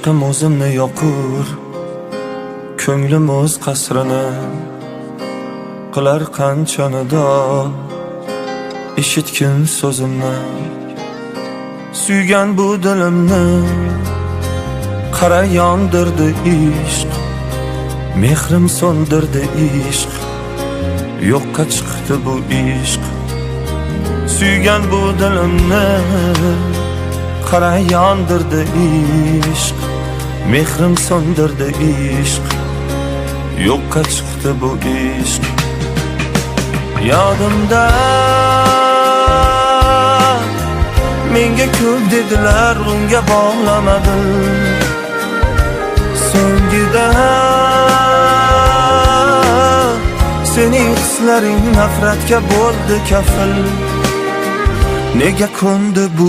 Ishqim o'zimni yoqur, ko'nglim o'z qasrini qilar qancha nido. Eshitgin so'zimni, suygan bu dilimni, qara yondirdi ishq, mehrim so'ndirdi ishq, yo'qqa chiqdi bu ishq. Suygan bu dilimni, qara yondirdi ishq, mehrim so'ndirdi ishq, yo'qqa chiqdi bu ishq. Yodimda menga ko'p dedilar, unga bog'lamadim. So'ngida sening hislaring nafratga bo'ldi kafil. Nega ko'ndi bu